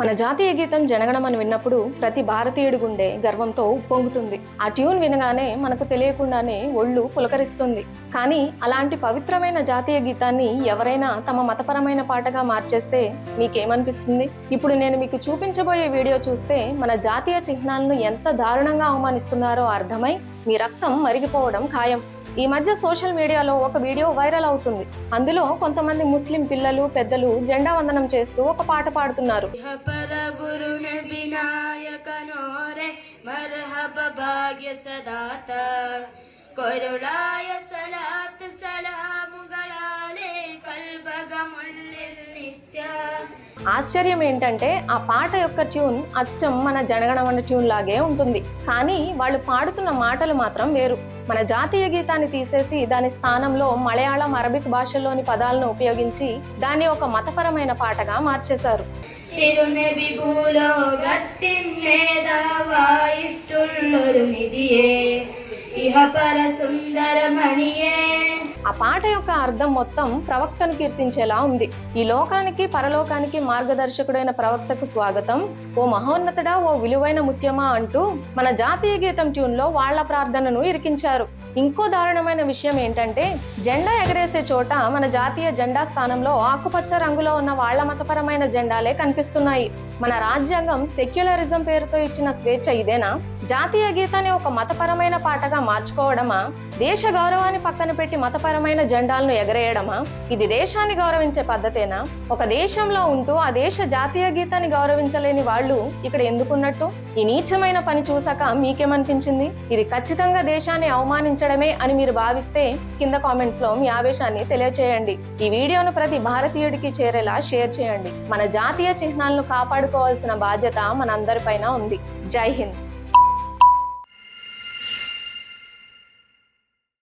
మన జాతీయ గీతం జనగణమన విన్నప్పుడు ప్రతి భారతీయుడి గుండె గర్వంతో ఉప్పొంగుతుంది. ఆ ట్యూన్ వినగానే మనకు తెలియకుండానే ఒళ్ళు పులకరిస్తుంది. కానీ అలాంటి పవిత్రమైన జాతీయ గీతాన్ని ఎవరైనా తమ మతపరమైన పాటగా మార్చేస్తే మీకేమనిపిస్తుంది? ఇప్పుడు నేను మీకు చూపించబోయే వీడియో చూస్తే మన జాతీయ చిహ్నాలను ఎంత దారుణంగా అవమానిస్తున్నారో అర్థమై మీ రక్తం మరిగిపోవడం ఖాయం. ఈ మధ్య సోషల్ మీడియాలో ఒక వీడియో వైరల్ అవుతుంది. అందులో కొంతమంది ముస్లిం పిల్లలు పెద్దలు జెండా వందనం చేస్తూ ఒక పాట పాడుతున్నారు. ఆశ్చర్యం ఏంటంటే ఆ పాట యొక్క ట్యూన్ అచ్చం మన జనగణమన ట్యూన్ లాగే ఉంటుంది. కానీ వాళ్ళు పాడుతున్న మాటలు మాత్రం వేరు. మన జాతీయ గీతాన్ని తీసేసి దాని స్థానంలో మలయాళం, అరబిక్ భాషల్లోని పదాలను ఉపయోగించి దాన్ని ఒక మతపరమైన పాటగా మార్చేశారు. ఆ పాట యొక్క అర్థం మొత్తం ప్రవక్తను కీర్తించేలా ఉంది. ఈ లోకానికి పరలోకానికి మార్గదర్శకుడైన ప్రవక్తకు స్వాగతం, ఓ మహోన్నతుడా, ఓ విలువైన ముత్యమా అంటూ మన జాతీయ గీతం ట్యూన్ లో వాళ్ల ప్రార్థనను ఇరికించారు. ఇంకో దారుణమైన విషయం ఏంటంటే జెండా ఎగరేసే చోట మన జాతీయ జెండా స్థానంలో ఆకుపచ్చ రంగులో ఉన్న వాళ్ల మతపరమైన జెండాలే కనిపిస్తున్నాయి. మన రాజ్యాంగం సెక్యులరిజం పేరుతో ఇచ్చిన స్వేచ్ఛ ఇదేనా? జాతీయ గీతాన్ని ఒక మతపరమైన పాటగా మార్చుకోవడమా? దేశ గౌరవాన్ని పక్కన పెట్టి మతపరమైన జెండాలను ఎగరేయడమా? ఇది దేశాన్ని గౌరవించే పద్ధతేనా? ఒక దేశంలో ఉంటూ ఆ దేశ జాతీయ గీతాన్ని గౌరవించలేని వాళ్ళు ఇక్కడ ఎందుకున్నట్టు? ఈ నీచమైన పని చూసాక మీకేమనిపించింది? ఇది ఖచ్చితంగా దేశాన్ని అవమానించడమే అని మీరు భావిస్తే కింద కామెంట్స్ లో మీ ఆవేశాన్ని తెలియచేయండి. ఈ వీడియోను ప్రతి భారతీయుడికి చేరేలా షేర్ చేయండి. మన జాతీయ చిహ్నాలను కాపాడుకోవాల్సిన బాధ్యత మనందరిపైన ఉంది. జై హింద్.